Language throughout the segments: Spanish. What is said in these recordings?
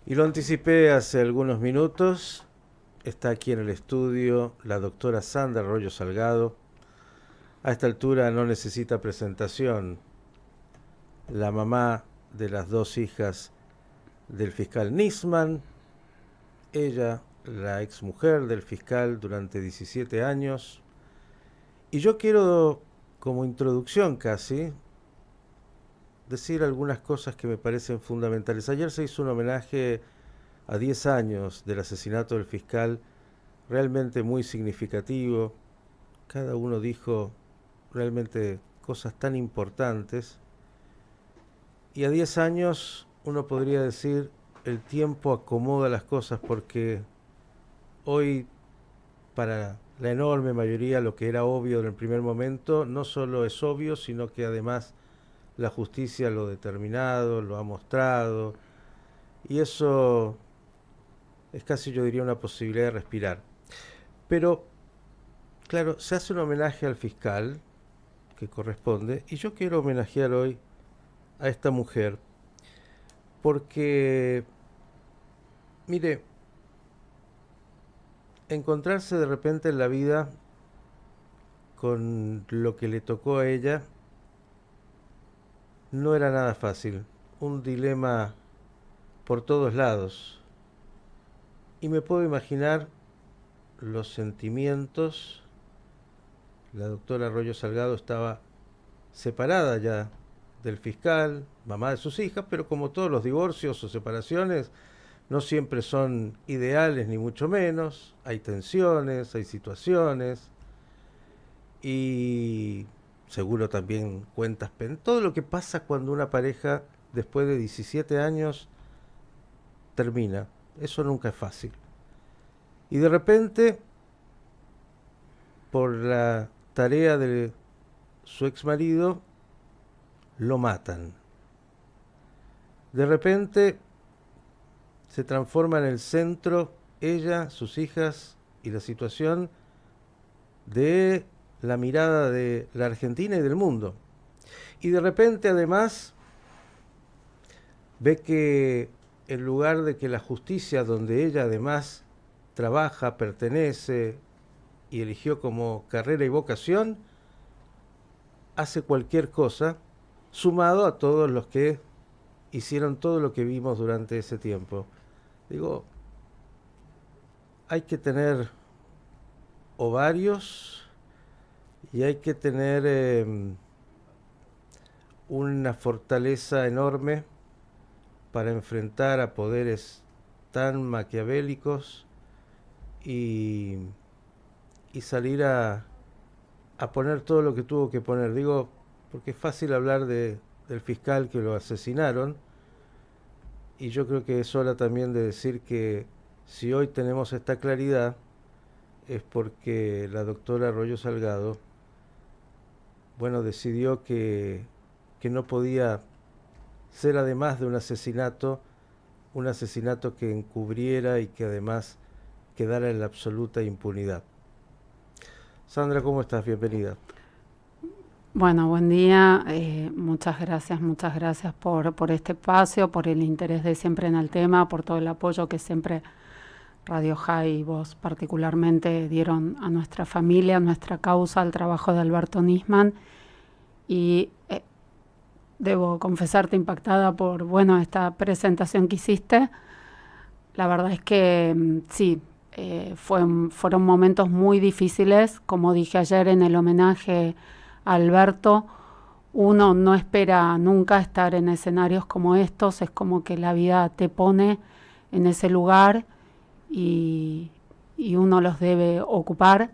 Y lo anticipé hace algunos minutos, está aquí en el estudio la doctora Sandra Arroyo Salgado. A esta altura no necesita presentación, la mamá de las dos hijas del fiscal Nisman, ella la exmujer del fiscal durante 17 años. Y yo quiero, como introducción casi, decir algunas cosas que me parecen fundamentales. Ayer se hizo un homenaje a 10 años del asesinato del fiscal, realmente muy significativo. Cada uno dijo realmente cosas tan importantes. Y a 10 años uno podría decir, el tiempo acomoda las cosas, porque hoy, para la enorme mayoría, lo que era obvio en el primer momento, no solo es obvio, sino que además la justicia lo ha determinado, lo ha mostrado, y eso es casi, yo diría, una posibilidad de respirar. Pero, claro, se hace un homenaje al fiscal, que corresponde, y yo quiero homenajear hoy a esta mujer, porque, mire, encontrarse de repente en la vida con lo que le tocó a ella no era nada fácil, un dilema por todos lados. Y me puedo imaginar los sentimientos. La doctora Arroyo Salgado estaba separada ya del fiscal, mamá de sus hijas, pero como todos los divorcios o separaciones, no siempre son ideales ni mucho menos. Hay tensiones, hay situaciones y seguro también cuentas pendientes. Todo lo que pasa cuando una pareja después de 17 años termina, eso nunca es fácil. Y de repente, por la tarea de su exmarido, lo matan. De repente se transforma en el centro, ella, sus hijas y la situación de la mirada de la Argentina y del mundo. Y de repente, además, ve que en lugar de que la justicia, donde ella además trabaja, pertenece y eligió como carrera y vocación, hace cualquier cosa, sumado a todos los que hicieron todo lo que vimos durante ese tiempo. Digo, hay que tener ovarios y hay que tener una fortaleza enorme para enfrentar a poderes tan maquiavélicos y salir a poner todo lo que tuvo que poner. Digo, porque es fácil hablar del fiscal que lo asesinaron, y yo creo que es hora también de decir que si hoy tenemos esta claridad es porque la doctora Arroyo Salgado, bueno, decidió que no podía ser, además de un asesinato que encubriera y que además quedara en la absoluta impunidad. Sandra, ¿cómo estás? Bienvenida. Bueno, buen día. Muchas gracias por este espacio, por el interés de siempre en el tema, por todo el apoyo que siempre Radio High y vos particularmente dieron a nuestra familia, a nuestra causa, al trabajo de Alberto Nisman. Y debo confesarte impactada por, esta presentación que hiciste. La verdad es que sí, fueron momentos muy difíciles. Como dije ayer en el homenaje a Alberto, uno no espera nunca estar en escenarios como estos. Es como que la vida te pone en ese lugar y uno los debe ocupar.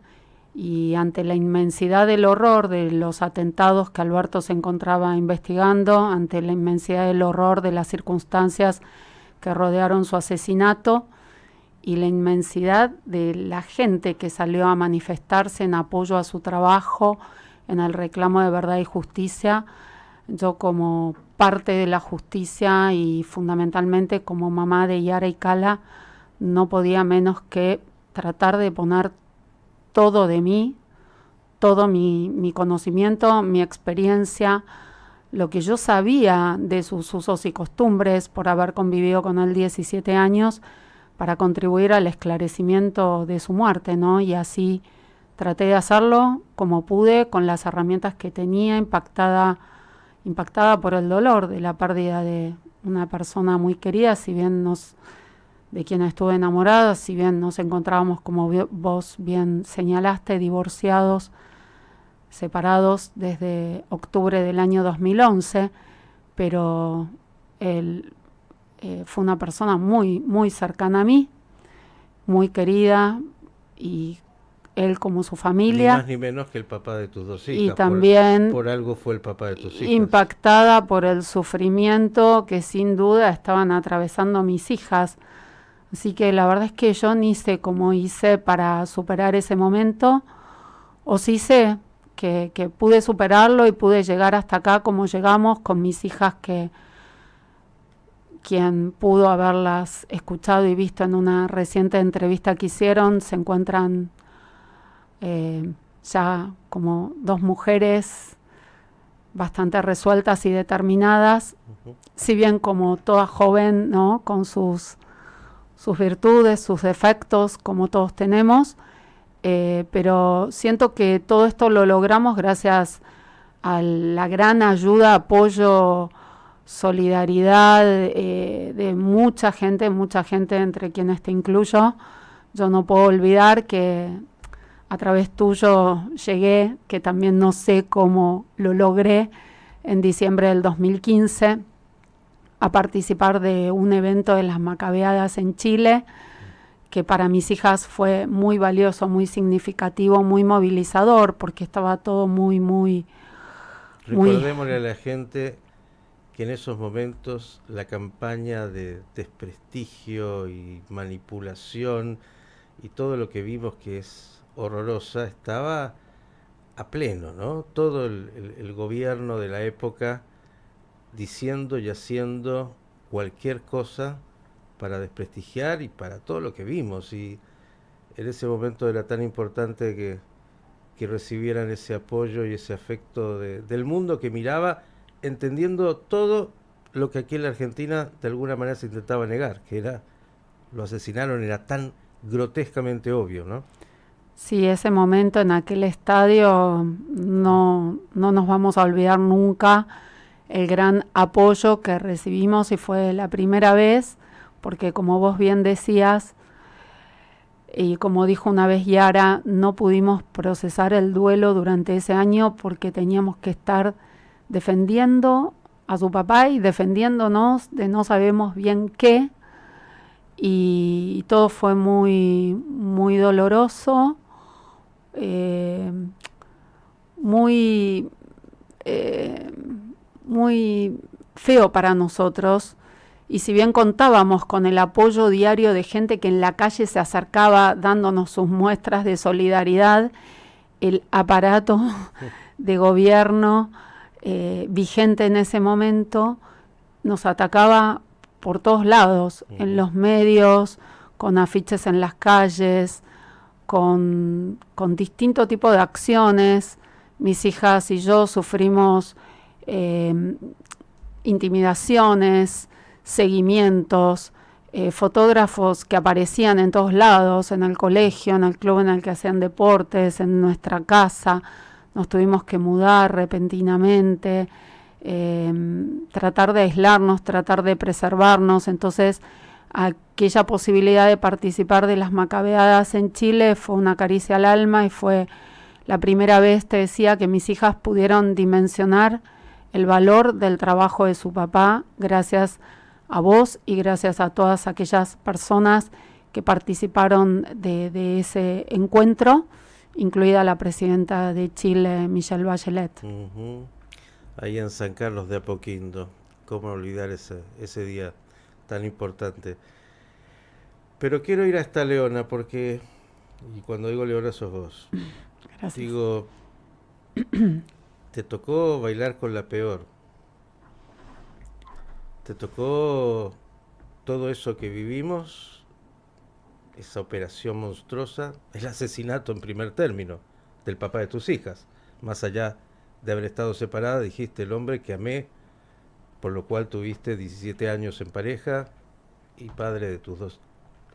Y ante la inmensidad del horror de los atentados que Alberto se encontraba investigando, ante la inmensidad del horror de las circunstancias que rodearon su asesinato y la inmensidad de la gente que salió a manifestarse en apoyo a su trabajo, en el reclamo de verdad y justicia, yo como parte de la justicia y fundamentalmente como mamá de Yara y Cala, no podía menos que tratar de poner todo de mí, todo mi conocimiento, mi experiencia, lo que yo sabía de sus usos y costumbres por haber convivido con él 17 años para contribuir al esclarecimiento de su muerte, ¿no? Y así traté de hacerlo como pude, con las herramientas que tenía, impactada por el dolor de la pérdida de una persona muy querida, de quien estuve enamorada, si bien nos encontrábamos, como vos bien señalaste, divorciados, separados desde octubre del año 2011, pero él fue una persona muy, muy cercana a mí, muy querida, y él como su familia. Ni más ni menos que el papá de tus dos hijas. Y también por algo fue el papá de tus hijas. Impactada por el sufrimiento que sin duda estaban atravesando mis hijas. Así que la verdad es que yo ni sé cómo hice para superar ese momento, o sí sé que pude superarlo y pude llegar hasta acá como llegamos con mis hijas, que quien pudo haberlas escuchado y visto en una reciente entrevista que hicieron, se encuentran ya como dos mujeres bastante resueltas y determinadas, si bien como toda joven, ¿no? Con sus virtudes, sus defectos, como todos tenemos, pero siento que todo esto lo logramos gracias a la gran ayuda, apoyo, solidaridad de mucha gente, entre quienes te incluyo. Yo no puedo olvidar que a través tuyo llegué, que también no sé cómo lo logré, en diciembre del 2015, a participar de un evento de las Macabeadas en Chile, que para mis hijas fue muy valioso, muy significativo, muy movilizador, porque estaba todo muy... Recordémosle a la gente que en esos momentos la campaña de desprestigio y manipulación y todo lo que vimos, que es horrorosa, estaba a pleno, ¿no? Todo el gobierno de la época diciendo y haciendo cualquier cosa para desprestigiar y para todo lo que vimos, y en ese momento era tan importante que recibieran ese apoyo y ese afecto del mundo que miraba, entendiendo todo lo que aquí en la Argentina de alguna manera se intentaba negar, que era, lo asesinaron, era tan grotescamente obvio, ¿no? Sí, ese momento en aquel estadio no nos vamos a olvidar nunca, el gran apoyo que recibimos, y fue la primera vez, porque como vos bien decías, y como dijo una vez Yara, no pudimos procesar el duelo durante ese año porque teníamos que estar defendiendo a su papá y defendiéndonos de no sabemos bien qué, y todo fue muy, muy doloroso, muy, muy feo para nosotros. Y si bien contábamos con el apoyo diario de gente que en la calle se acercaba dándonos sus muestras de solidaridad, el aparato de gobierno vigente en ese momento nos atacaba por todos lados, en los medios, con afiches en las calles, con distinto tipo de acciones. Mis hijas y yo sufrimos intimidaciones, seguimientos, fotógrafos que aparecían en todos lados, en el colegio, en el club en el que hacían deportes, en nuestra casa. Nos tuvimos que mudar repentinamente, tratar de aislarnos, tratar de preservarnos. Entonces, aquella posibilidad de participar de las Macabeadas en Chile fue una caricia al alma, y fue la primera vez, te decía, que mis hijas pudieron dimensionar el valor del trabajo de su papá, gracias a vos y gracias a todas aquellas personas que participaron de ese encuentro, incluida la presidenta de Chile, Michelle Bachelet. Ahí en San Carlos de Apoquindo, cómo olvidar ese día tan importante. Pero quiero ir hasta Leona, porque, y cuando digo Leona sos vos. Gracias. Digo, te tocó bailar con la peor. Te tocó todo eso que vivimos, esa operación monstruosa, el asesinato en primer término del papá de tus hijas, más allá de haber estado separada, dijiste el hombre que amé, por lo cual tuviste 17 años en pareja y padre de tus dos,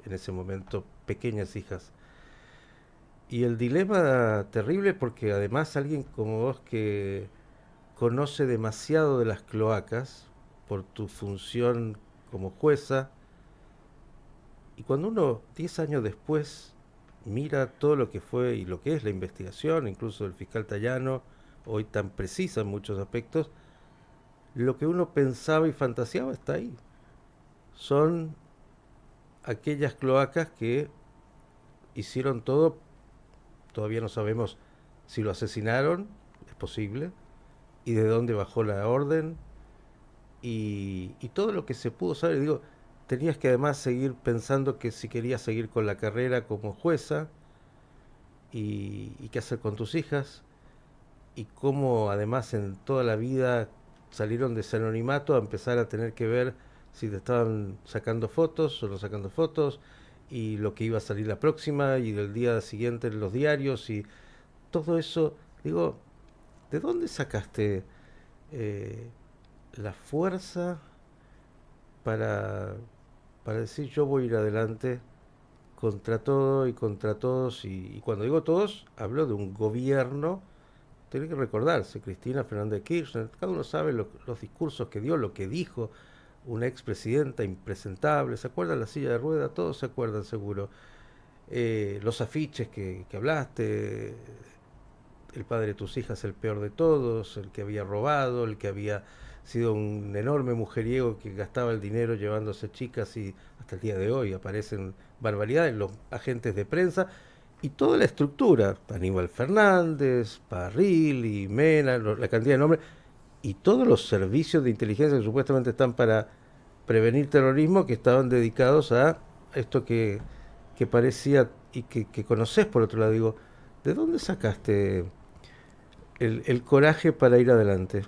en ese momento, pequeñas hijas. Y el dilema terrible porque además alguien como vos que conoce demasiado de las cloacas por tu función como jueza, y cuando uno 10 años después mira todo lo que fue y lo que es la investigación, incluso del fiscal Tayano, hoy tan precisa en muchos aspectos, lo que uno pensaba y fantaseaba está ahí. Son aquellas cloacas que hicieron todo, todavía no sabemos si lo asesinaron, es posible, y de dónde bajó la orden, y todo lo que se pudo saber. Digo, tenías que además seguir pensando que si querías seguir con la carrera como jueza, y qué hacer con tus hijas, y cómo además en toda la vida salieron de ese anonimato a empezar a tener que ver si te estaban sacando fotos o no sacando fotos, y lo que iba a salir la próxima, y el día siguiente en los diarios, y todo eso. Digo, ¿de dónde sacaste eh, la fuerza para, para decir yo voy a ir adelante contra todo y contra todos? Y cuando digo todos, hablo de un gobierno. Tiene que recordarse, Cristina Fernández de Kirchner, cada uno sabe los discursos que dio, lo que dijo una expresidenta impresentable. ¿Se acuerdan la silla de rueda? Todos se acuerdan seguro. Los afiches que hablaste, el padre de tus hijas el peor de todos, el que había robado, el que había sido un enorme mujeriego que gastaba el dinero llevándose chicas, y hasta el día de hoy aparecen barbaridades, los agentes de prensa y toda la estructura, Aníbal Fernández, Parril y Mena, la cantidad de nombres, y todos los servicios de inteligencia que supuestamente están para prevenir terrorismo, que estaban dedicados a esto que parecía y que conoces por otro lado. Digo, ¿de dónde sacaste el coraje para ir adelante?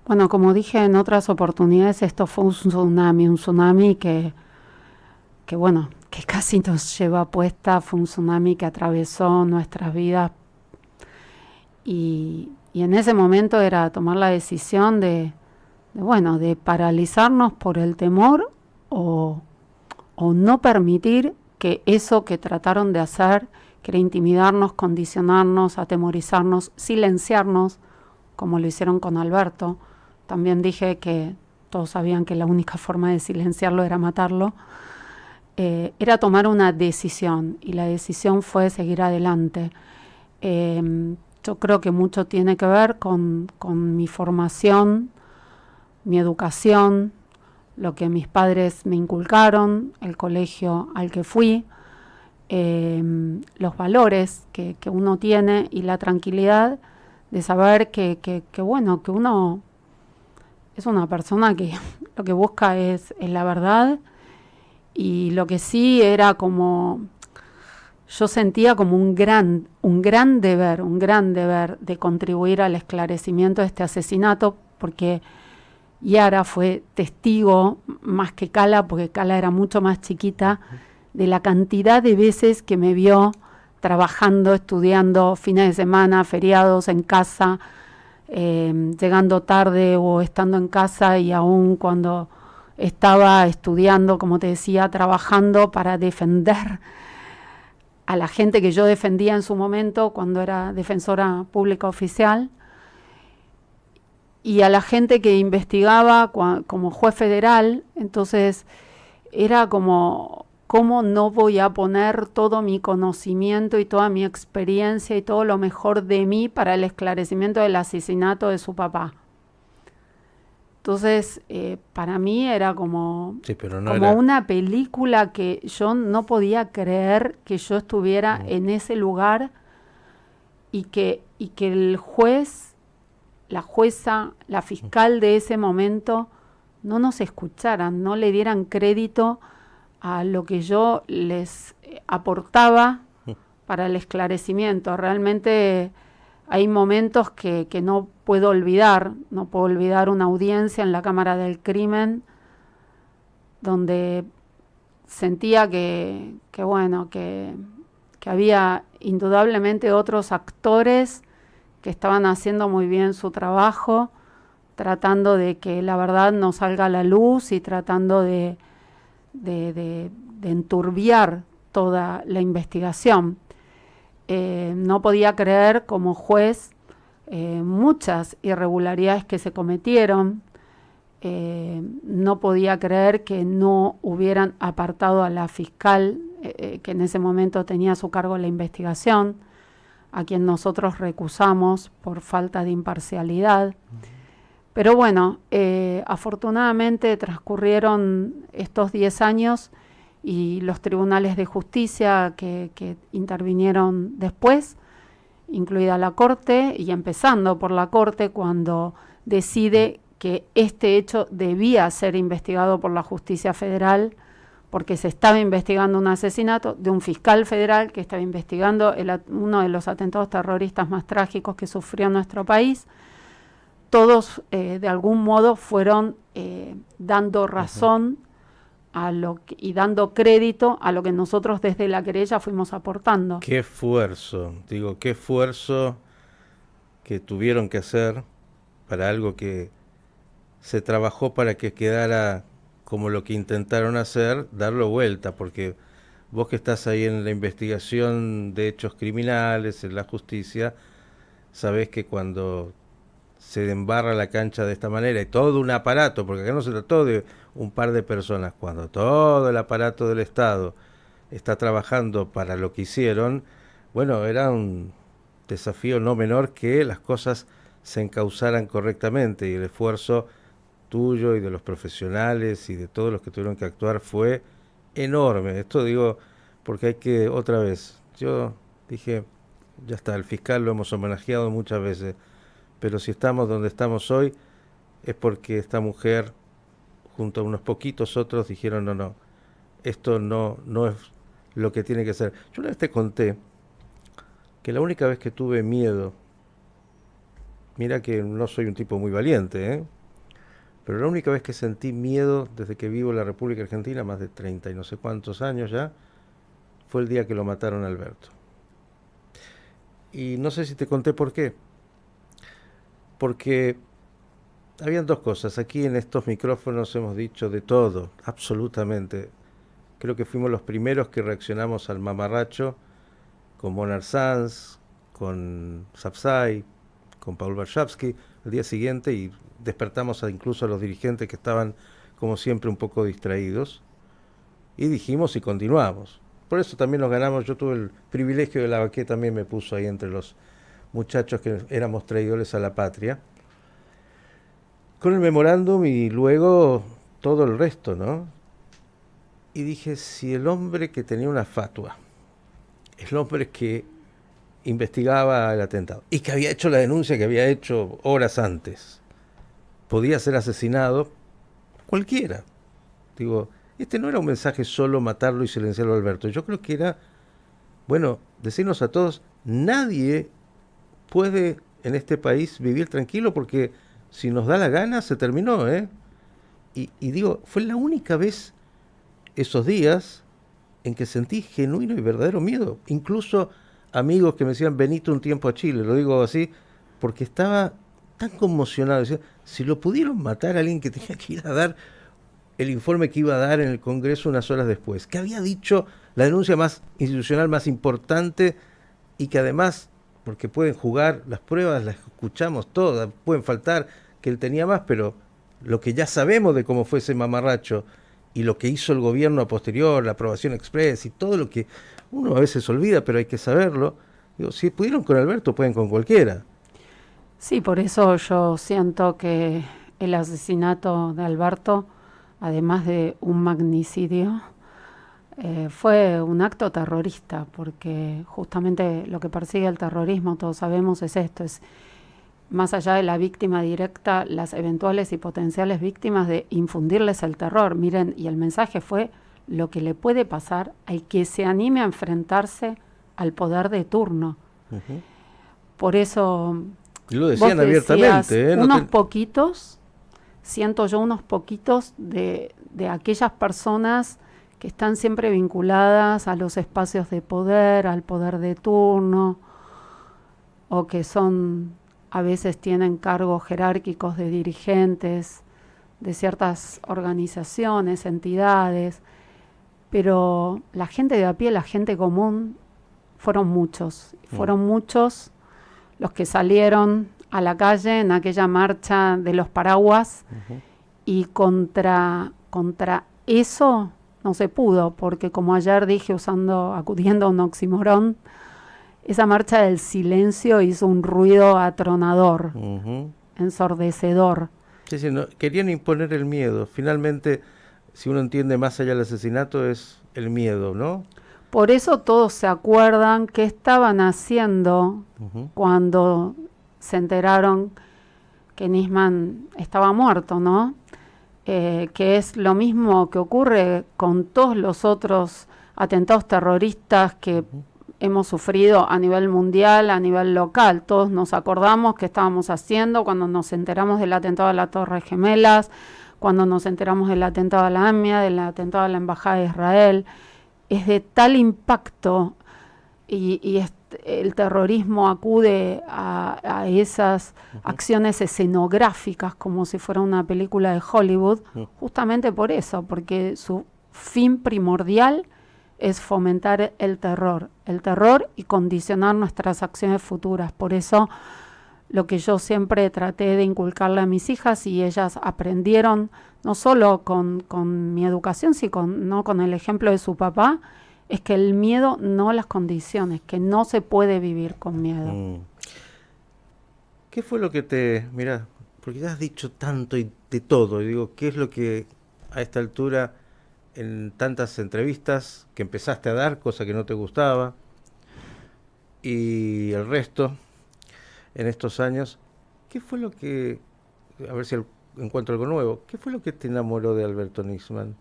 Bueno, como dije en otras oportunidades, esto fue un tsunami que bueno, que casi nos lleva puesta, fue un tsunami que atravesó nuestras vidas y en ese momento era tomar la decisión bueno, de paralizarnos por el temor o, o no permitir que eso que trataron de hacer, que era intimidarnos, condicionarnos, atemorizarnos, silenciarnos, como lo hicieron con Alberto. También dije que todos sabían que la única forma de silenciarlo era matarlo. Era tomar una decisión y la decisión fue seguir adelante. Yo creo que mucho tiene que ver con mi formación, mi educación, lo que mis padres me inculcaron, el colegio al que fui, los valores que uno tiene y la tranquilidad de saber que bueno, que uno es una persona que lo que busca es la verdad. Y lo que sí era como, yo sentía como un gran deber de contribuir al esclarecimiento de este asesinato, porque Yara fue testigo más que Cala, porque Cala era mucho más chiquita, de la cantidad de veces que me vio trabajando, estudiando, fines de semana, feriados, en casa, llegando tarde o estando en casa, y aún cuando estaba estudiando, como te decía, trabajando para defender a la gente que yo defendía en su momento cuando era defensora pública oficial, y a la gente que investigaba como juez federal. Entonces era como, ¿cómo no voy a poner todo mi conocimiento y toda mi experiencia y todo lo mejor de mí para el esclarecimiento del asesinato de su papá? Entonces, para mí era como, Sí, pero no como era. una película que yo no podía creer que yo estuviera en ese lugar y que el juez, la jueza, la fiscal de ese momento no nos escucharan, no le dieran crédito a lo que yo les aportaba para el esclarecimiento. Realmente hay momentos que no puedo olvidar una audiencia en la Cámara del Crimen donde sentía que había indudablemente otros actores que estaban haciendo muy bien su trabajo, tratando de que la verdad no salga a la luz y tratando de enturbiar toda la investigación. No podía creer como juez muchas irregularidades que se cometieron. No podía creer que no hubieran apartado a la fiscal que en ese momento tenía a su cargo la investigación, a quien nosotros recusamos por falta de imparcialidad. Pero bueno, afortunadamente transcurrieron estos 10 años y los tribunales de justicia que intervinieron después, incluida la Corte, y empezando por la Corte cuando decide que este hecho debía ser investigado por la justicia federal, porque se estaba investigando un asesinato de un fiscal federal que estaba investigando uno de los atentados terroristas más trágicos que sufrió nuestro país. Todos de algún modo fueron dando razón a y dando crédito a lo que nosotros desde la querella fuimos aportando. Qué esfuerzo, qué esfuerzo que tuvieron que hacer para algo que se trabajó para que quedara como lo que intentaron hacer, darlo vuelta, porque vos que estás ahí en la investigación de hechos criminales, en la justicia, sabés que cuando se embarra la cancha de esta manera y todo un aparato, porque acá no se trató de un par de personas, cuando todo el aparato del Estado está trabajando para lo que hicieron, bueno, era un desafío no menor que las cosas se encauzaran correctamente, y el esfuerzo tuyo y de los profesionales y de todos los que tuvieron que actuar fue enorme. Esto digo porque hay que, otra vez, yo dije, ya está, el fiscal lo hemos homenajeado muchas veces, pero si estamos donde estamos hoy es porque esta mujer, junto a unos poquitos otros, dijeron no, esto no es lo que tiene que ser. Yo una vez te conté que la única vez que tuve miedo, mira que no soy un tipo muy valiente, pero la única vez que sentí miedo desde que vivo en la República Argentina, más de 30 y no sé cuántos años ya, fue el día que lo mataron a Alberto. Y no sé si te conté por qué. Porque habían dos cosas. Aquí en estos micrófonos hemos dicho de todo, absolutamente. Creo que fuimos los primeros que reaccionamos al mamarracho con Monar Sanz, con Sapsay, con Paul Warshawski al día siguiente, y despertamos incluso a los dirigentes que estaban, como siempre, un poco distraídos, y dijimos y continuamos. Por eso también nos ganamos. Yo tuve el privilegio de Lavaqué, también me puso ahí entre los muchachos que éramos traidores a la patria, con el memorándum y luego todo el resto, ¿no? Y dije, si el hombre que tenía una fatua, el hombre que investigaba el atentado y que había hecho la denuncia que había hecho horas antes, podía ser asesinado, cualquiera. Digo, este no era un mensaje solo matarlo y silenciarlo a Alberto. Yo creo que era, bueno, decirnos a todos, nadie puede en este país vivir tranquilo porque si nos da la gana se terminó, Y digo, fue la única vez esos días en que sentí genuino y verdadero miedo. Incluso amigos que me decían, venite un tiempo a Chile, lo digo así, porque estaba tan conmocionado. Decía, si lo pudieron matar a alguien que tenía que ir a dar el informe que iba a dar en el Congreso unas horas después, que había dicho la denuncia más institucional, más importante, y que además, porque pueden jugar, las pruebas las escuchamos todas, pueden faltar que él tenía más, pero lo que ya sabemos de cómo fue ese mamarracho y lo que hizo el gobierno a posterior, la aprobación express y todo lo que uno a veces olvida, pero hay que saberlo. Digo, si pudieron con Alberto, pueden con cualquiera. Sí, por eso yo siento que el asesinato de Alberto, además de un magnicidio, fue un acto terrorista, porque justamente lo que persigue el terrorismo, todos sabemos, es esto, es más allá de la víctima directa, las eventuales y potenciales víctimas, de infundirles el terror. Miren, y el mensaje fue lo que le puede pasar al que se anime a enfrentarse al poder de turno. Uh-huh. Por eso, y lo decían abiertamente, unos poquitos, siento yo unos poquitos de aquellas personas que están siempre vinculadas a los espacios de poder, al poder de turno, o que a veces tienen cargos jerárquicos de dirigentes de ciertas organizaciones, entidades, pero la gente de a pie, la gente común, fueron muchos los que salieron a la calle en aquella marcha de los paraguas, y contra eso no se pudo, porque como ayer dije, acudiendo a un oxímoron, esa marcha del silencio hizo un ruido atronador, ensordecedor. Sí, no, querían imponer el miedo. Finalmente, si uno entiende más allá del asesinato, es el miedo, ¿no? Por eso todos se acuerdan qué estaban haciendo cuando se enteraron que Nisman estaba muerto, ¿no? Que es lo mismo que ocurre con todos los otros atentados terroristas que hemos sufrido a nivel mundial, a nivel local. Todos nos acordamos qué estábamos haciendo cuando nos enteramos del atentado a las Torres Gemelas, cuando nos enteramos del atentado a la AMIA, del atentado a la Embajada de Israel. Es de tal impacto y el terrorismo acude a esas acciones escenográficas como si fuera una película de Hollywood, justamente por eso, porque su fin primordial es fomentar el terror y condicionar nuestras acciones futuras. Por eso lo que yo siempre traté de inculcarle a mis hijas, y ellas aprendieron no solo con mi educación, sino con el ejemplo de su papá, es que el miedo no las condiciones, que no se puede vivir con miedo. ¿Qué fue lo que mirá, porque ya has dicho tanto y de todo, y digo, ¿qué es lo que a esta altura, en tantas entrevistas que empezaste a dar, cosa que no te gustaba, y el resto, en estos años, qué fue lo que, a ver si encuentro algo nuevo, qué fue lo que te enamoró de Alberto Nisman?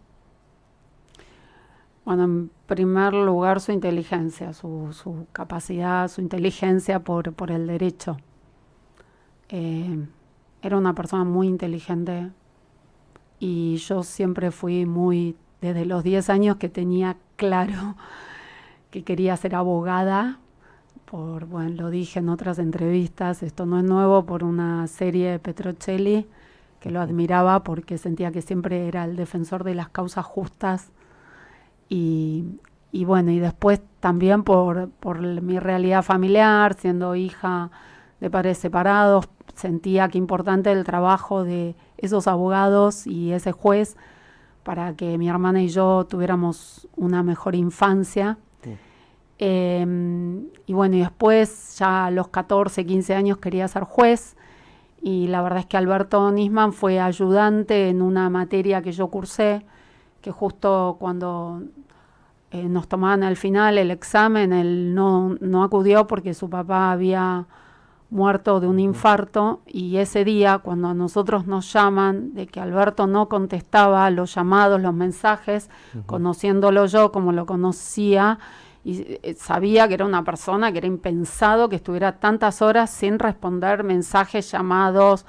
Bueno, en primer lugar su inteligencia, su capacidad, su inteligencia por el derecho. Era una persona muy inteligente y yo siempre fui desde los 10 años que tenía claro que quería ser abogada, lo dije en otras entrevistas, esto no es nuevo, por una serie de Petrocelli, que lo admiraba porque sentía que siempre era el defensor de las causas justas. Y después también por mi realidad familiar, siendo hija de padres separados, sentía que importante el trabajo de esos abogados y ese juez para que mi hermana y yo tuviéramos una mejor infancia. Y después ya a los 14, 15 años quería ser juez, y la verdad es que Alberto Nisman fue ayudante en una materia que yo cursé, que justo cuando nos tomaban al final el examen, él no acudió porque su papá había muerto de un infarto, y ese día cuando a nosotros nos llaman de que Alberto no contestaba los llamados, los mensajes, conociéndolo yo como lo conocía, y sabía que era una persona que era impensado que estuviera tantas horas sin responder mensajes, llamados,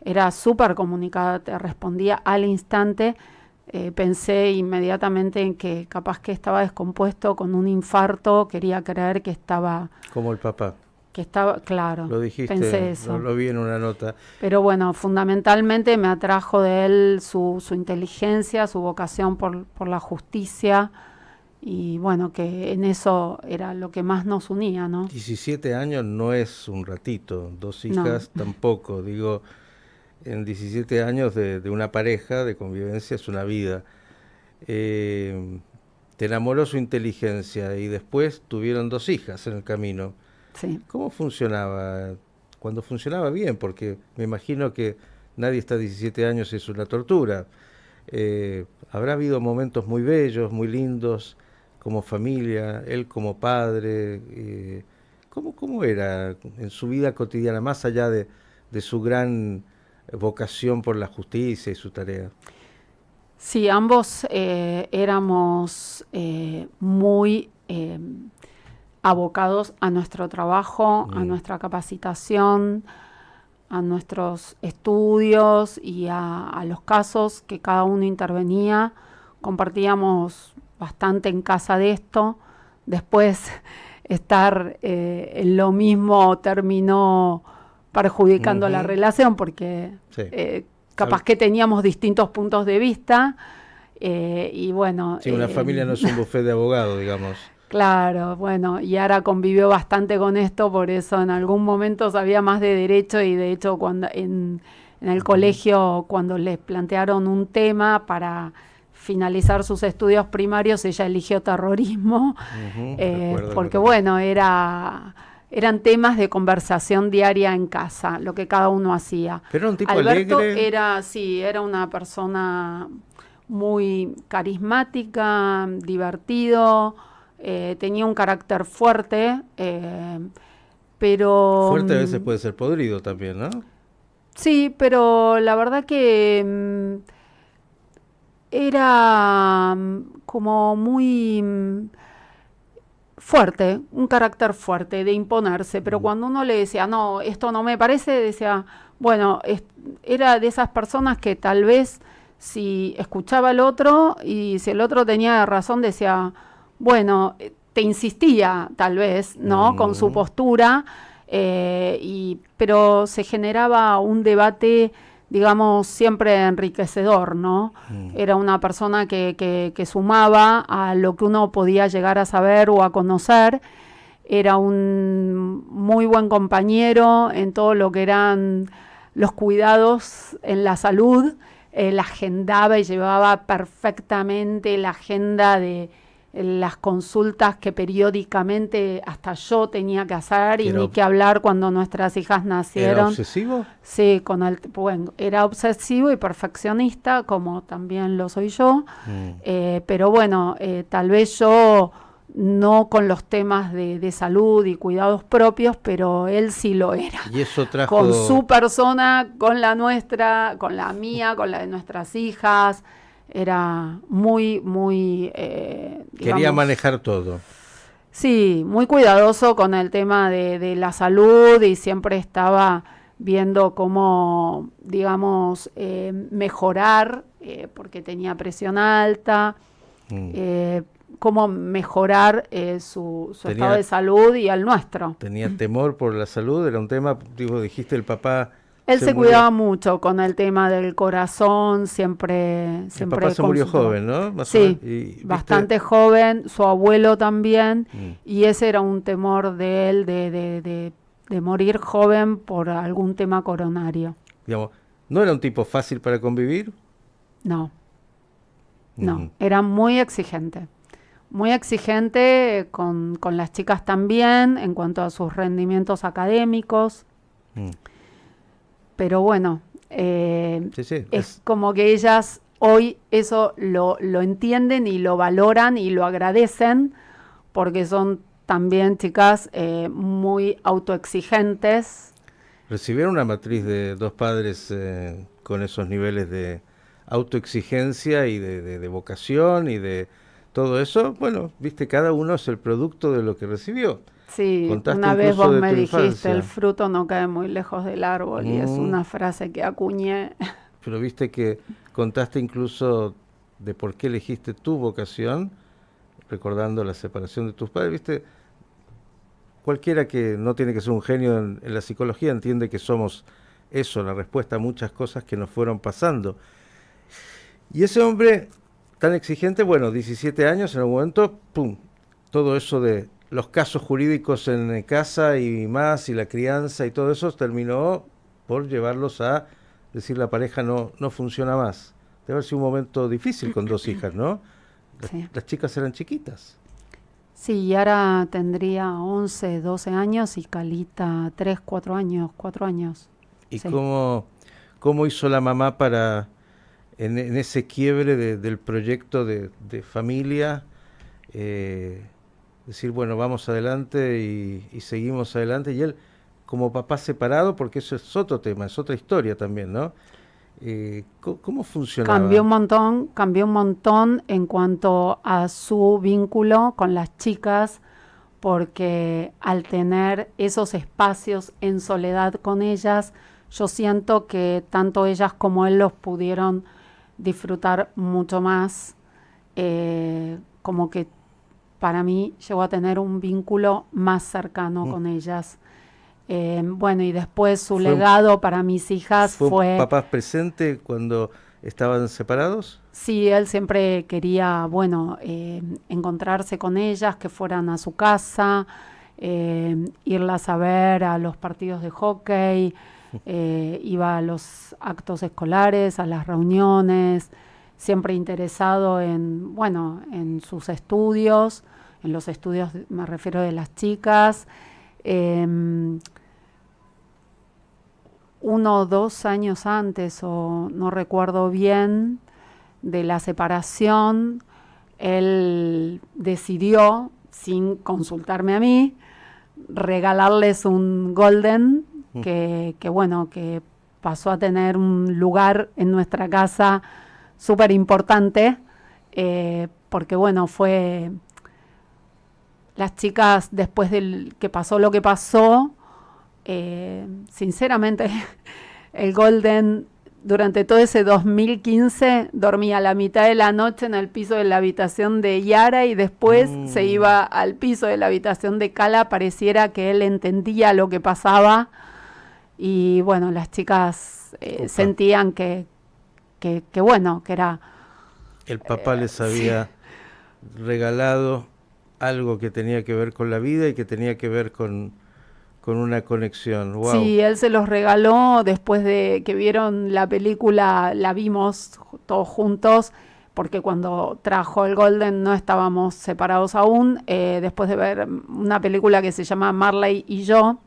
era súper comunicada, te respondía al instante. Pensé inmediatamente en que capaz que estaba descompuesto con un infarto, quería creer que estaba... Como el papá. Que estaba, claro, lo dijiste, pensé eso. Lo vi en una nota. Pero fundamentalmente me atrajo de él su inteligencia, su vocación por la justicia, y que en eso era lo que más nos unía, ¿no? 17 años no es un ratito, 2 hijas tampoco, digo, en 17 años de una pareja, de convivencia, es una vida. Te enamoró su inteligencia y después tuvieron 2 hijas en el camino. Sí. ¿Cómo funcionaba? Cuando funcionaba bien, porque me imagino que nadie está 17 años y es una tortura. Habrá habido momentos muy bellos, muy lindos, como familia, él como padre. ¿Cómo era en su vida cotidiana, más allá de su gran vocación por la justicia y su tarea? Sí, ambos éramos muy abocados a nuestro trabajo, a nuestra capacitación, a nuestros estudios y a los casos que cada uno intervenía. Compartíamos bastante en casa de esto. Después estar en lo mismo terminó perjudicando la relación, porque capaz que teníamos distintos puntos de vista, y bueno... Sí, una familia no es un buffet de abogados, digamos. Claro, bueno, y Ara convivió bastante con esto, por eso en algún momento sabía más de derecho, y de hecho cuando en el colegio, cuando les plantearon un tema para finalizar sus estudios primarios, ella eligió terrorismo, porque bueno, eran temas de conversación diaria en casa, lo que cada uno hacía. Pero era un tipo Alberto alegre. era una persona muy carismática, divertido, tenía un carácter fuerte, pero... Fuerte a veces puede ser podrido también, ¿no? Sí, pero la verdad que era como muy fuerte, un carácter fuerte de imponerse, pero cuando uno le decía, no, esto no me parece, decía, bueno, era de esas personas que tal vez si escuchaba al otro y si el otro tenía razón, decía, bueno, te insistía tal vez, ¿no? Con su postura, pero se generaba un debate, digamos, siempre enriquecedor, ¿no? Era una persona que sumaba a lo que uno podía llegar a saber o a conocer. Era un muy buen compañero en todo lo que eran los cuidados en la salud. La agendaba y llevaba perfectamente la agenda de las consultas que periódicamente hasta yo tenía que hacer, y ni que hablar cuando nuestras hijas nacieron. ¿Era obsesivo? Sí, bueno, era obsesivo y perfeccionista, como también lo soy yo, pero bueno, tal vez yo no con los temas de salud y cuidados propios, pero él sí lo era. Y eso trajo... Con su persona, con la nuestra, con la mía, con la de nuestras hijas. Era muy, muy... Quería manejar todo. Sí, muy cuidadoso con el tema de la salud, y siempre estaba viendo cómo, digamos, mejorar, porque tenía presión alta, cómo mejorar su estado de salud y el nuestro. ¿Tenía temor por la salud? ¿Era un tema, digo, dijiste el papá? Él se cuidaba mucho con el tema del corazón, siempre... El papá se murió joven, ¿no? Más sí, bastante joven, su abuelo también, y ese era un temor de él, de morir joven por algún tema coronario. Digamos, ¿no era un tipo fácil para convivir? No, era muy exigente. Muy exigente con las chicas también, en cuanto a sus rendimientos académicos. Pero bueno, es como que ellas hoy eso lo entienden y lo valoran y lo agradecen, porque son también chicas muy autoexigentes. ¿Recibieron una matriz de dos padres con esos niveles de autoexigencia y de vocación y de todo eso? Bueno, viste, cada uno es el producto de lo que recibió. Sí, Contaste una vez vos me dijiste, infancia. el fruto no cae muy lejos del árbol, y es una frase que acuñé. Pero viste que contaste incluso de por qué elegiste tu vocación, recordando la separación de tus padres, viste. Cualquiera que no tiene que ser un genio en la psicología entiende que somos eso, la respuesta a muchas cosas que nos fueron pasando. Y ese hombre tan exigente, bueno, 17 años, en algún momento, ¡pum!, todo eso de los casos jurídicos en casa y más, y la crianza y todo eso, terminó por llevarlos a decir la pareja no funciona más. Debe haber sido un momento difícil con dos hijas, ¿no? Sí. Las chicas eran chiquitas. Sí, Yara tendría 11, 12 años y Calita 3, 4 años, 4 años. ¿Y sí. cómo hizo la mamá para, en ese quiebre del proyecto de familia, decir, bueno, vamos adelante y seguimos adelante? Y él, como papá separado, porque eso es otro tema, es otra historia también, ¿no? ¿Cómo funcionaba? Cambió un montón en cuanto a su vínculo con las chicas, porque al tener esos espacios en soledad con ellas, yo siento que tanto ellas como él los pudieron disfrutar mucho más, como que para mí llegó a tener un vínculo más cercano con ellas. Bueno, y después su legado para mis hijas fue... ¿Papás presente cuando estaban separados? Sí, él siempre quería, bueno, encontrarse con ellas, que fueran a su casa, irlas a ver a los partidos de hockey, iba a los actos escolares, a las reuniones, siempre interesado en, bueno, en sus estudios, en los estudios, me refiero, de las chicas. 1 o 2 años antes, o no recuerdo bien, de la separación, él decidió, sin consultarme a mí, regalarles un golden que bueno, que pasó a tener un lugar en nuestra casa súper importante, porque bueno, fue... Las chicas, después de que pasó lo que pasó, sinceramente, el golden durante todo ese 2015 dormía la mitad de la noche en el piso de la habitación de Yara y después se iba al piso de la habitación de Cala. Pareciera que él entendía lo que pasaba y bueno, las chicas sentían que bueno, que era... El papá les había regalado algo que tenía que ver con la vida y que tenía que ver con una conexión. Wow. Sí, él se los regaló después de que vieron la película, la vimos todos juntos, porque cuando trajo el Golden no estábamos separados aún, después de ver una película que se llama Marley y yo,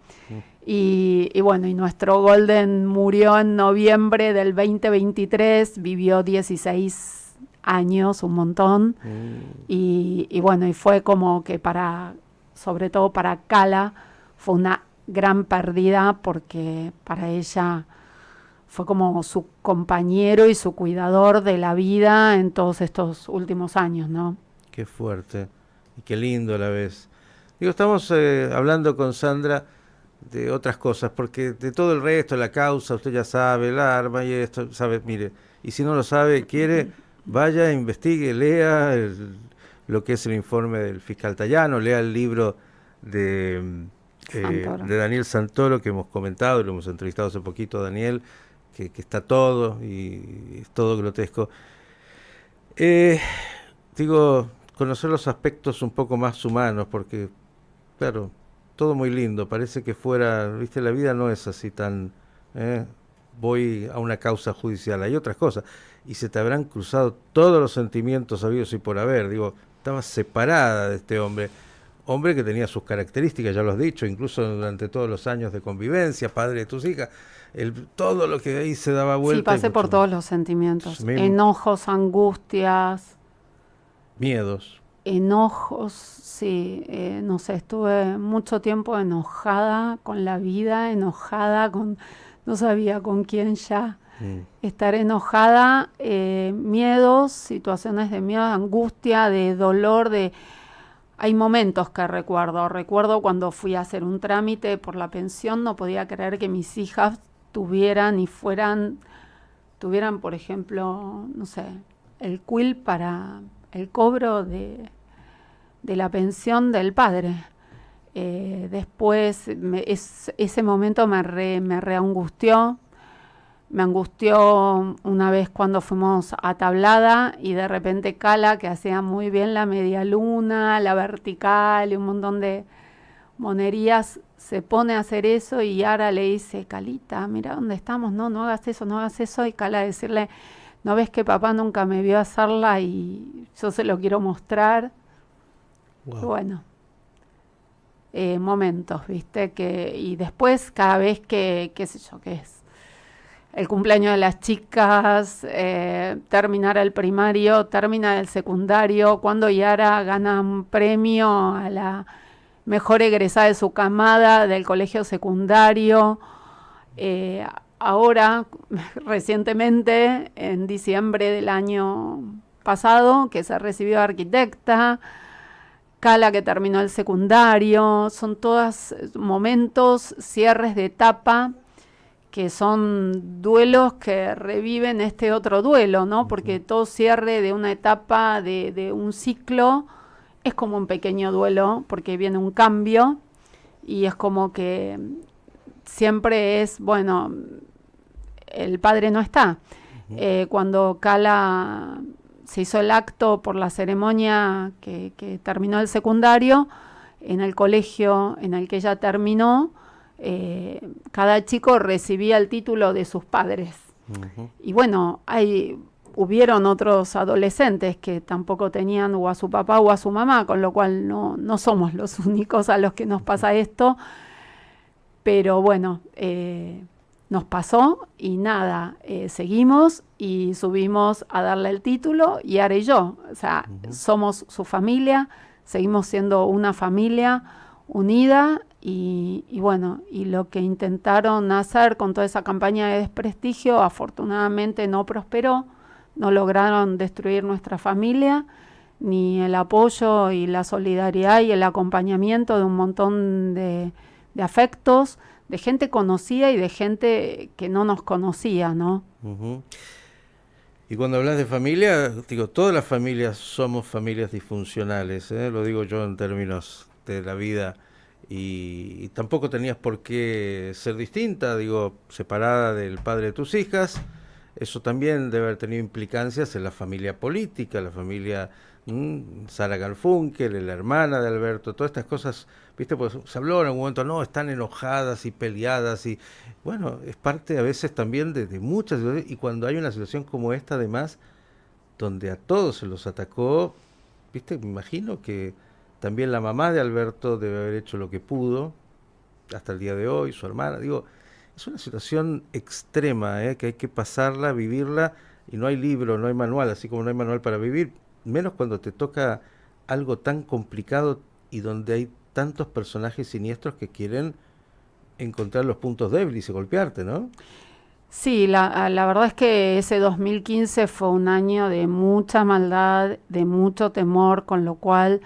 y bueno, y nuestro Golden murió en noviembre del 2023, vivió 16 años, un montón, y bueno, y fue como que sobre todo para Cala, fue una gran pérdida porque para ella fue como su compañero y su cuidador de la vida en todos estos últimos años, ¿no? Qué fuerte y qué lindo a la vez. Digo, estamos hablando con Sandra de otras cosas, porque de todo el resto, la causa, usted ya sabe, el arma y esto, sabe, mire, y si no lo sabe, quiere, vaya, investigue, lea lo que es el informe del fiscal Tayano, lea el libro de Daniel Santoro, que hemos comentado, lo hemos entrevistado hace poquito a Daniel, que está todo, y es todo grotesco. Digo, conocer los aspectos un poco más humanos, porque, claro, todo muy lindo, parece que fuera, viste, la vida no es así tan, voy a una causa judicial, hay otras cosas, y se te habrán cruzado todos los sentimientos habidos y por haber, digo, estabas separada de este hombre que tenía sus características, ya lo has dicho, incluso durante todos los años de convivencia, padre de tus hijas, todo lo que ahí se daba vuelta. Sí, pasé por todos los sentimientos, enojos, angustias. Miedos. Enojos, sí, no sé, estuve mucho tiempo enojada con la vida, no sabía con quién ya estar enojada, miedos, situaciones de miedo, de angustia, de dolor, Hay momentos que recuerdo cuando fui a hacer un trámite por la pensión, no podía creer que mis hijas tuvieran, por ejemplo, no sé, el quill para el cobro de la pensión del padre. Después, ese momento me reangustió. Me angustió una vez cuando fuimos a Tablada y de repente Cala, que hacía muy bien la media luna, la vertical y un montón de monerías, se pone a hacer eso y Yara le dice, Calita, mira dónde estamos, no hagas eso, y Cala decirle, ¿no ves que papá nunca me vio hacerla y yo se lo quiero mostrar? Wow. Bueno, momentos, ¿viste? Y después cada vez que, qué sé yo, qué es el cumpleaños de las chicas, terminar el primario, terminar el secundario, cuando Yara gana un premio a la mejor egresada de su camada del colegio secundario. Ahora, recientemente, en diciembre del año pasado, que se recibió de arquitecta, Cala que terminó el secundario, son todos momentos, cierres de etapa, que son duelos que reviven este otro duelo, ¿no? Porque todo cierre de una etapa, de un ciclo, es como un pequeño duelo porque viene un cambio y es como que siempre es, bueno, el padre no está. Cuando Cala se hizo el acto por la ceremonia que terminó el secundario, en el colegio en el que ella terminó, cada chico recibía el título de sus padres. Y bueno, hubieron otros adolescentes que tampoco tenían o a su papá o a su mamá, con lo cual no somos los únicos a los que nos pasa esto. Pero bueno, nos pasó y nada, seguimos y subimos a darle el título y Ara y yo. O sea, somos su familia, seguimos siendo una familia unida y bueno, y lo que intentaron hacer con toda esa campaña de desprestigio, afortunadamente no prosperó, no lograron destruir nuestra familia, ni el apoyo y la solidaridad y el acompañamiento de un montón de afectos, de gente conocida y de gente que no nos conocía, ¿no? Y cuando hablas de familia, digo, todas las familias somos familias disfuncionales, lo digo yo en términos de la vida, y tampoco tenías por qué ser distinta, digo, separada del padre de tus hijas. Eso también debe haber tenido implicancias en la familia política, la familia Sara Garfunkel, la hermana de Alberto, todas estas cosas, viste, pues se habló en algún momento, no, están enojadas y peleadas, y bueno, es parte a veces también de muchas situaciones, y cuando hay una situación como esta además, donde a todos se los atacó, viste, me imagino que también la mamá de Alberto debe haber hecho lo que pudo, hasta el día de hoy, su hermana, digo, es una situación extrema, que hay que pasarla, vivirla, y no hay libro, no hay manual, así como no hay manual para vivir, menos cuando te toca algo tan complicado y donde hay tantos personajes siniestros que quieren encontrar los puntos débiles y golpearte, ¿no? Sí, la verdad es que ese 2015 fue un año de mucha maldad, de mucho temor, con lo cual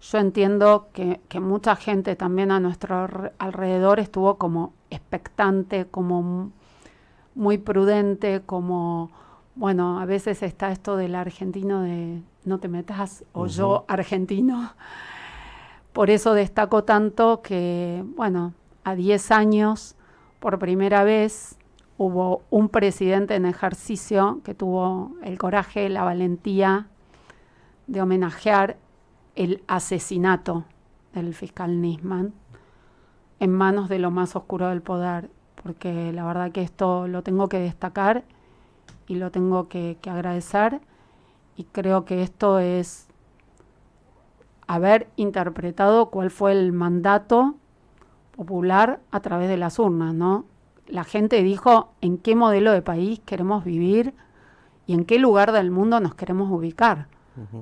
yo entiendo que mucha gente también a nuestro alrededor estuvo como expectante, como muy prudente, como, bueno, a veces está esto del argentino de no te metas, o yo argentino. Por eso destaco tanto que, bueno, a 10 años, por primera vez, hubo un presidente en ejercicio que tuvo el coraje, la valentía de homenajear el asesinato del fiscal Nisman en manos de lo más oscuro del poder, porque la verdad que esto lo tengo que destacar y lo tengo que agradecer, y creo que esto es haber interpretado cuál fue el mandato popular a través de las urnas, ¿no? La gente dijo en qué modelo de país queremos vivir y en qué lugar del mundo nos queremos ubicar,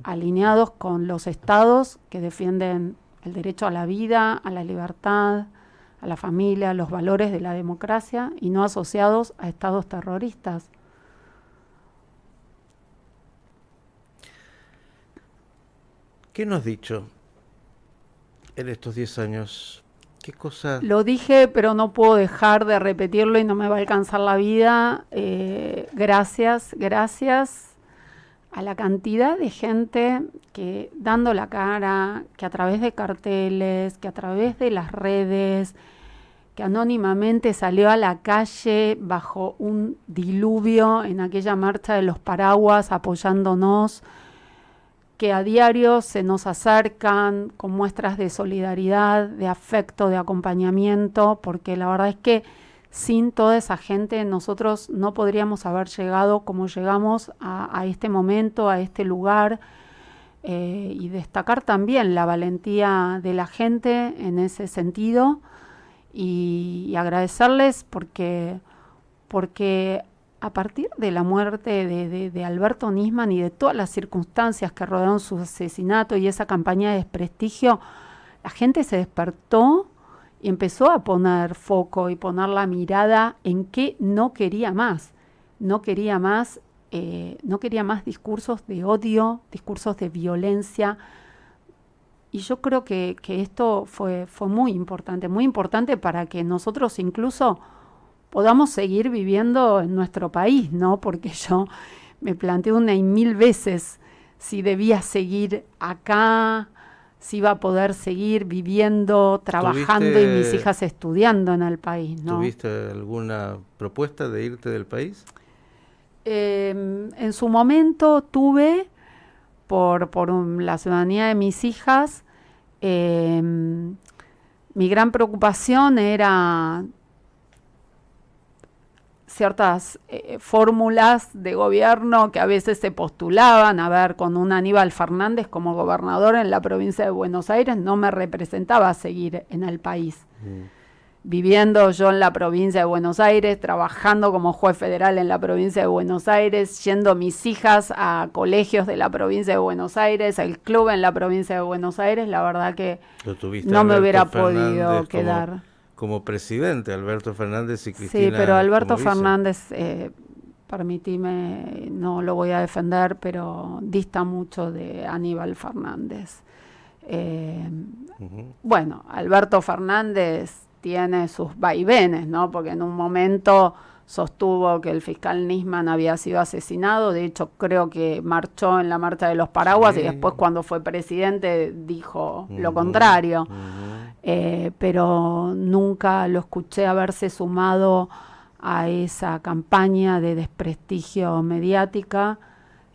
alineados con los estados que defienden el derecho a la vida, a la libertad, a la familia, los valores de la democracia, y no asociados a estados terroristas. ¿Qué nos has dicho en estos 10 años? ¿Qué cosa? Lo dije, pero no puedo dejar de repetirlo y no me va a alcanzar la vida. Gracias a la cantidad de gente que dando la cara, que a través de carteles, que a través de las redes, que anónimamente salió a la calle bajo un diluvio en aquella marcha de los paraguas apoyándonos, que a diario se nos acercan con muestras de solidaridad, de afecto, de acompañamiento, porque la verdad es que sin toda esa gente nosotros no podríamos haber llegado como llegamos a este momento, a este lugar, y destacar también la valentía de la gente en ese sentido, y agradecerles porque a partir de la muerte de Alberto Nisman y de todas las circunstancias que rodearon su asesinato y esa campaña de desprestigio, la gente se despertó y empezó a poner foco y poner la mirada en que no quería más. No quería más discursos de odio, discursos de violencia. Y yo creo que esto fue muy importante para que nosotros incluso podamos seguir viviendo en nuestro país, ¿no? Porque yo me planteé una y mil veces si debía seguir acá, si iba a poder seguir viviendo, trabajando y mis hijas estudiando en el país, ¿no? ¿Tuviste alguna propuesta de irte del país? En su momento tuve, por la ciudadanía de mis hijas, mi gran preocupación era ciertas fórmulas de gobierno que a veces se postulaban. A ver, con un Aníbal Fernández como gobernador en la provincia de Buenos Aires no me representaba seguir en el país. Viviendo yo en la provincia de Buenos Aires, trabajando como juez federal en la provincia de Buenos Aires, yendo mis hijas a colegios de la provincia de Buenos Aires, al club en la provincia de Buenos Aires, la verdad que no me hubiera podido quedar. Como presidente, Alberto Fernández y Cristina. Sí, pero Alberto Fernández, permitime, no lo voy a defender, pero dista mucho de Aníbal Fernández. Bueno, Alberto Fernández tiene sus vaivenes, ¿no? Porque en un momento sostuvo que el fiscal Nisman había sido asesinado, de hecho creo que marchó en la marcha de los paraguas, sí. Y después cuando fue presidente dijo lo contrario, pero nunca lo escuché haberse sumado a esa campaña de desprestigio mediática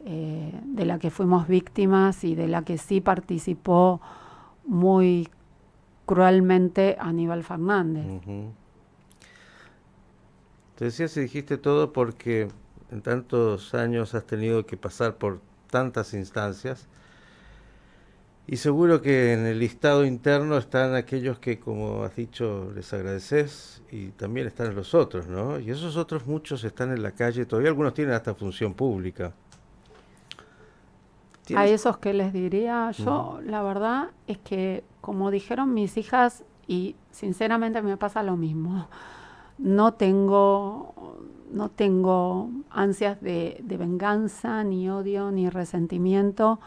de la que fuimos víctimas y de la que sí participó muy cruelmente Aníbal Fernández. Te decía si dijiste todo porque en tantos años has tenido que pasar por tantas instancias y seguro que en el listado interno están aquellos que, como has dicho, les agradeces y también están los otros, ¿no? Y esos otros muchos están en la calle, todavía algunos tienen hasta función pública. A esos que les diría yo, la verdad es que, como dijeron mis hijas, y sinceramente me pasa lo mismo, no tengo ansias de venganza, ni odio, ni resentimiento.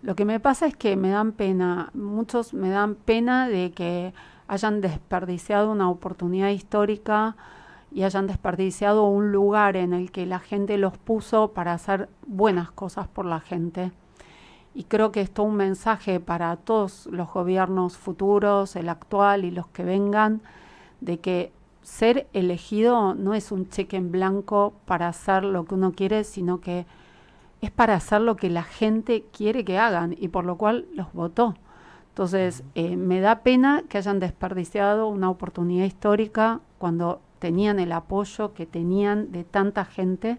Lo que me pasa es que me dan pena, muchos me dan pena de que hayan desperdiciado una oportunidad histórica y hayan desperdiciado un lugar en el que la gente los puso para hacer buenas cosas por la gente. Y creo que esto es un mensaje para todos los gobiernos futuros, el actual y los que vengan, de que ser elegido no es un cheque en blanco para hacer lo que uno quiere, sino que es para hacer lo que la gente quiere que hagan y por lo cual los votó. Entonces, me da pena que hayan desperdiciado una oportunidad histórica cuando tenían el apoyo que tenían de tanta gente.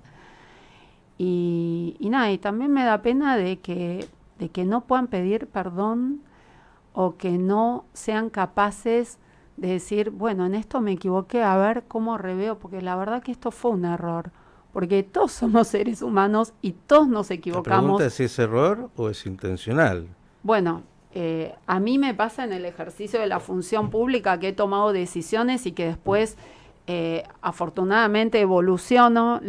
Y nada, y también me da pena de que no puedan pedir perdón o que no sean capaces de decir, bueno, en esto me equivoqué, a ver cómo reveo, porque la verdad que esto fue un error, porque todos somos seres humanos y todos nos equivocamos. La pregunta es si es error o es intencional. Bueno, a mí me pasa en el ejercicio de la función pública que he tomado decisiones y que después afortunadamente evoluciono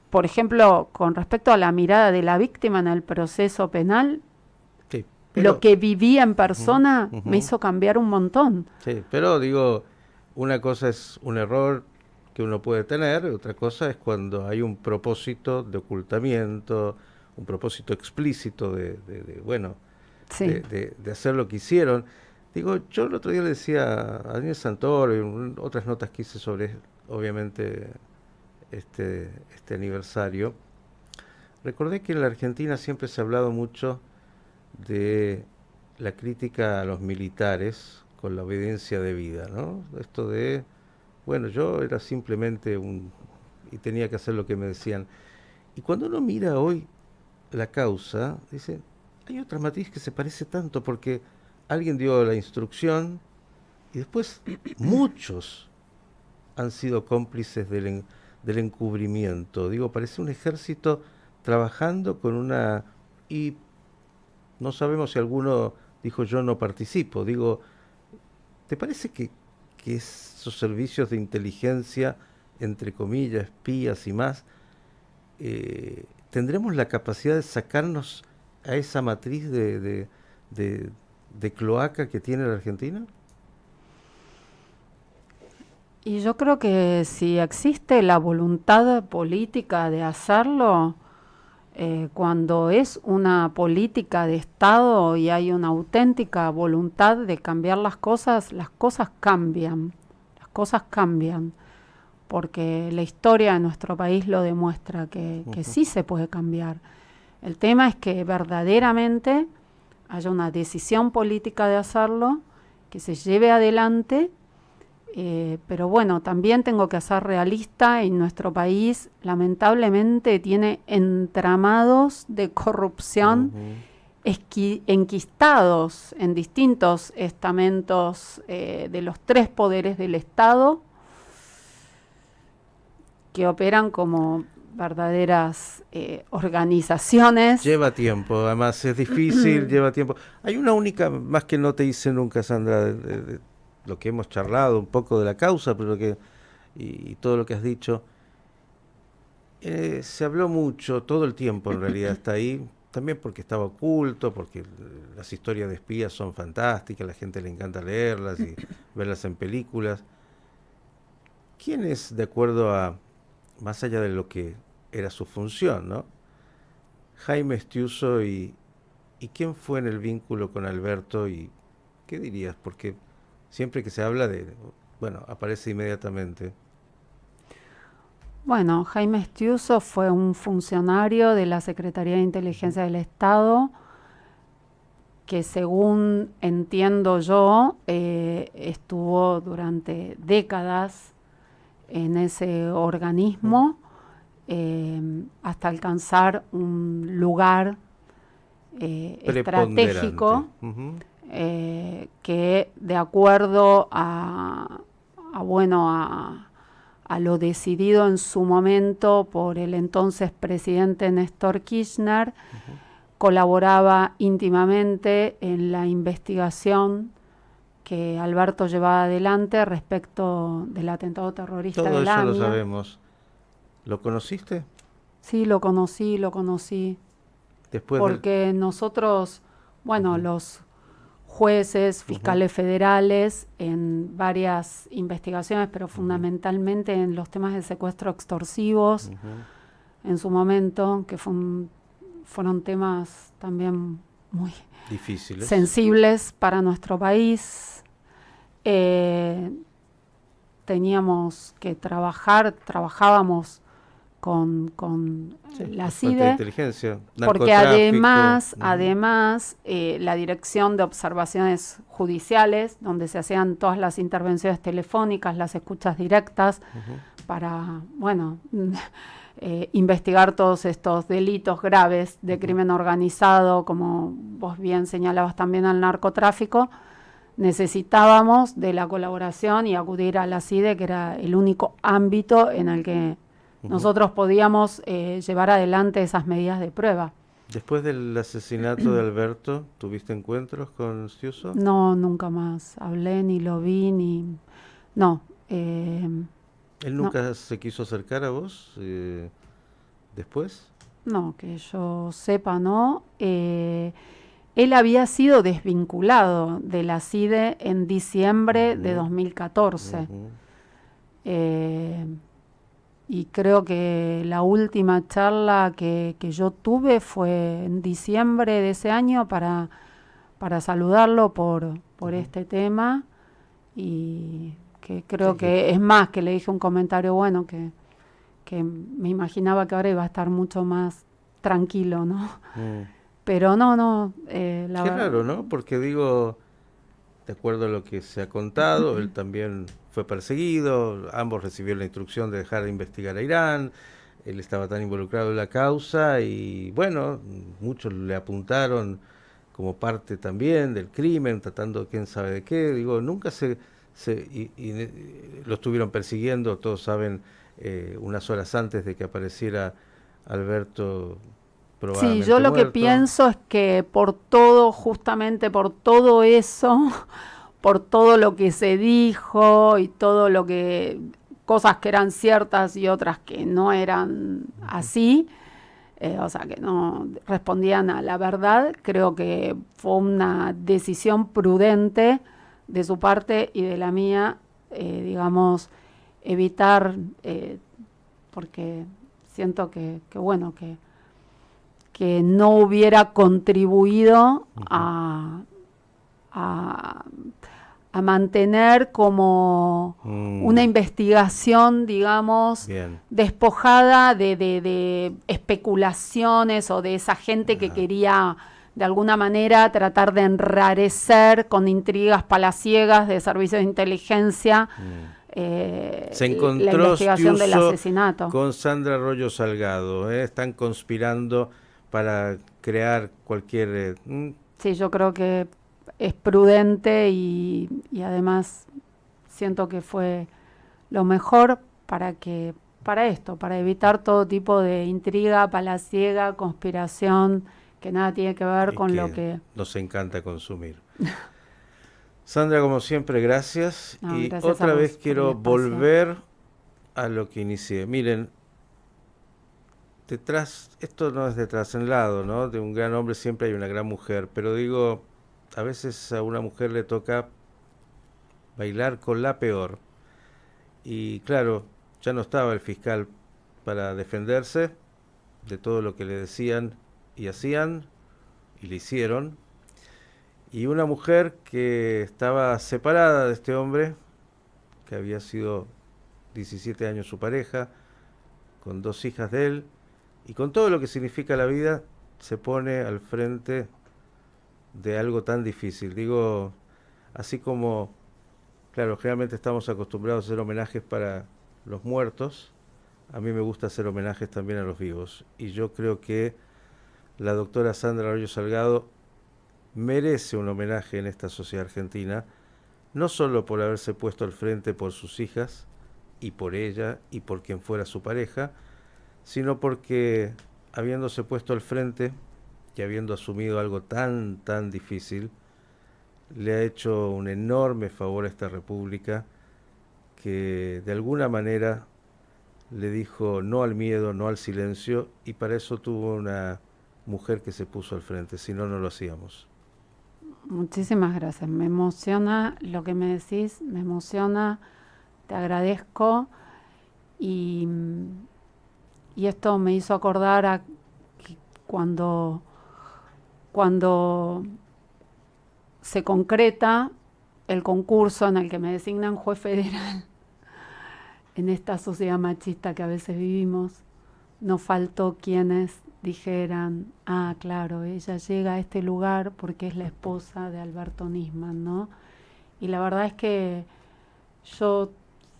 por ejemplo, con respecto a la mirada de la víctima en el proceso penal, sí, pero lo que viví en persona me hizo cambiar un montón. Sí, pero digo, una cosa es un error que uno puede tener, otra cosa es cuando hay un propósito de ocultamiento, un propósito explícito de hacer lo que hicieron. Digo, yo el otro día le decía a Daniel Santoro y en otras notas que hice sobre, obviamente, este aniversario, recordé que en la Argentina siempre se ha hablado mucho de la crítica a los militares con la obediencia debida, ¿no? Esto de, bueno, yo era simplemente y tenía que hacer lo que me decían. Y cuando uno mira hoy la causa, dice, hay otra matiz que se parece tanto porque alguien dio la instrucción y después muchos han sido cómplices del encubrimiento. Digo, parece un ejército trabajando con y no sabemos si alguno dijo yo no participo. Digo, ¿te parece que esos servicios de inteligencia, entre comillas, espías y más, tendremos la capacidad de sacarnos a esa matriz de cloaca que tiene la Argentina? Y yo creo que si existe la voluntad política de hacerlo, Cuando es una política de Estado y hay una auténtica voluntad de cambiar las cosas cambian, porque la historia de nuestro país lo demuestra que sí se puede cambiar. El tema es que verdaderamente haya una decisión política de hacerlo, que se lleve adelante. Pero bueno, también tengo que ser realista, y nuestro país lamentablemente tiene entramados de corrupción enquistados en distintos estamentos de los 3 poderes del Estado, que operan como verdaderas organizaciones. Lleva tiempo, además es difícil, lleva tiempo. Hay una única, más que no te hice nunca, Sandra, de lo que hemos charlado un poco de la causa, pero y todo lo que has dicho, se habló mucho, todo el tiempo en realidad está ahí, también porque estaba oculto, porque las historias de espías son fantásticas, a la gente le encanta leerlas y verlas en películas. ¿Quién es, de acuerdo a, más allá de lo que era su función, ¿no? Jaime Estiuso y quién fue en el vínculo con Alberto, y qué dirías, porque siempre que se habla bueno, aparece inmediatamente. Bueno, Jaime Estiuso fue un funcionario de la Secretaría de Inteligencia del Estado que, según entiendo yo, estuvo durante décadas en ese organismo hasta alcanzar un lugar estratégico que, de acuerdo a lo decidido en su momento por el entonces presidente Néstor Kirchner, colaboraba íntimamente en la investigación que Alberto llevaba adelante respecto del atentado terrorista Todo del eso AMIA. lo sabemos. ¿Lo conociste? Sí, lo conocí. Después porque nosotros, bueno, los jueces, fiscales federales, en varias investigaciones, pero fundamentalmente en los temas de secuestro extorsivos, en su momento, que fueron temas también muy difíciles, sensibles para nuestro país. Teníamos que trabajábamos con la CIDE, de inteligencia, porque además la Dirección de Observaciones Judiciales, donde se hacían todas las intervenciones telefónicas, las escuchas directas, para, bueno, investigar todos estos delitos graves de crimen organizado, como vos bien señalabas también al narcotráfico. Necesitábamos de la colaboración y acudir a la CIDE, que era el único ámbito en el que nosotros podíamos llevar adelante esas medidas de prueba. Después del asesinato de Alberto, ¿tuviste encuentros con Estiuso? No, nunca más hablé, ni lo vi, ni... No. ¿Él nunca se quiso acercar a vos después? No, que yo sepa, no. Él había sido desvinculado de la CIDE en diciembre de 2014. Y creo que la última charla que yo tuve fue en diciembre de ese año para saludarlo por este tema, y que creo que es más, que le dije un comentario bueno, que me imaginaba que ahora iba a estar mucho más tranquilo, ¿no? Pero no. Qué raro, ¿no? Porque digo, de acuerdo a lo que se ha contado, él también fue perseguido, ambos recibieron la instrucción de dejar de investigar a Irán, él estaba tan involucrado en la causa y bueno, muchos le apuntaron como parte también del crimen, tratando quién sabe de qué, digo, nunca lo estuvieron persiguiendo, todos saben, unas horas antes de que apareciera Alberto. Sí, yo lo que pienso es que justamente por todo eso, por todo lo que se dijo y todo lo que, cosas que eran ciertas y otras que no eran así, o sea, que no respondían a la verdad, creo que fue una decisión prudente de su parte y de la mía, digamos, evitar, porque siento que bueno, que que no hubiera contribuido Ujú. a mantener como una investigación, digamos, Bien. despojada de especulaciones o de esa gente que Ajá. quería de alguna manera tratar de enrarecer con intrigas palaciegas de servicios de inteligencia Se la encontró investigación del Stiuso asesinato. con Sandra Arroyo Salgado, ¿eh? Están conspirando para crear cualquier... Sí, yo creo que es prudente y además siento que fue lo mejor para esto, para evitar todo tipo de intriga palaciega, conspiración, que nada tiene que ver y con lo que que... nos encanta consumir. Sandra, como siempre, gracias. No, Y gracias a otra vez vos por el quiero espacio. volver a lo que inicié. Miren, detrás, esto no es de traslado, ¿no? De un gran hombre siempre hay una gran mujer, pero digo, a veces a una mujer le toca bailar con la peor. Y claro, ya no estaba el fiscal para defenderse de todo lo que le decían y hacían y le hicieron. Y una mujer que estaba separada de este hombre, que había sido 17 años su pareja, con 2 hijas de él, y con todo lo que significa la vida, se pone al frente de algo tan difícil. Digo, así como, claro, generalmente estamos acostumbrados a hacer homenajes para los muertos, a mí me gusta hacer homenajes también a los vivos. Y yo creo que la doctora Sandra Arroyo Salgado merece un homenaje en esta sociedad argentina, no solo por haberse puesto al frente por sus hijas, y por ella, y por quien fuera su pareja, sino porque habiéndose puesto al frente y habiendo asumido algo tan, tan difícil, le ha hecho un enorme favor a esta república que de alguna manera le dijo no al miedo, no al silencio, y para eso tuvo una mujer que se puso al frente, si no, no lo hacíamos. Muchísimas gracias. Me emociona lo que me decís, me emociona, te agradezco y, y esto me hizo acordar a que cuando se concreta el concurso en el que me designan juez federal en esta sociedad machista que a veces vivimos, no faltó quienes dijeran, ah, claro, ella llega a este lugar porque es la esposa de Alberto Nisman, ¿no? Y la verdad es que yo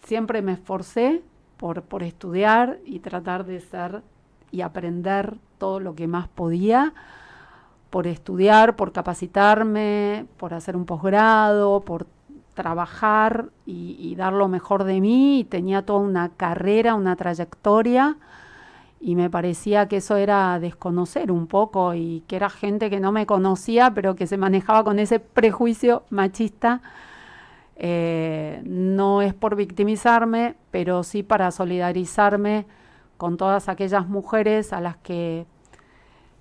siempre me esforcé por estudiar y tratar de ser y aprender todo lo que más podía, por estudiar, por capacitarme, por hacer un posgrado, por trabajar y dar lo mejor de mí. Y tenía toda una carrera, una trayectoria, y me parecía que eso era desconocer un poco y que era gente que no me conocía, pero que se manejaba con ese prejuicio machista. No es por victimizarme, pero sí para solidarizarme con todas aquellas mujeres a las que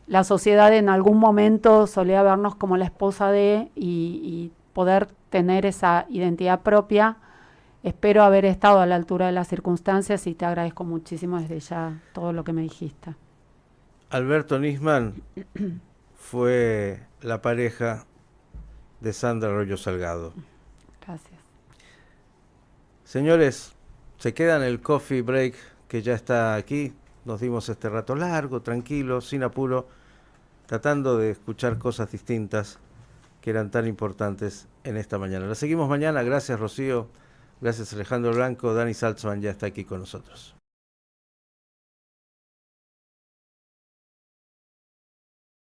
la sociedad en algún momento solía vernos como la esposa de y poder tener esa identidad propia. Espero haber estado a la altura de las circunstancias y te agradezco muchísimo desde ya todo lo que me dijiste. Alberto Nisman fue la pareja de Sandra Arroyo Salgado. Gracias. Señores, se quedan el coffee break que ya está aquí. Nos dimos este rato largo, tranquilo, sin apuro, tratando de escuchar cosas distintas que eran tan importantes en esta mañana. La seguimos mañana. Gracias, Rocío. Gracias, Alejandro Blanco. Dani Saltzman ya está aquí con nosotros.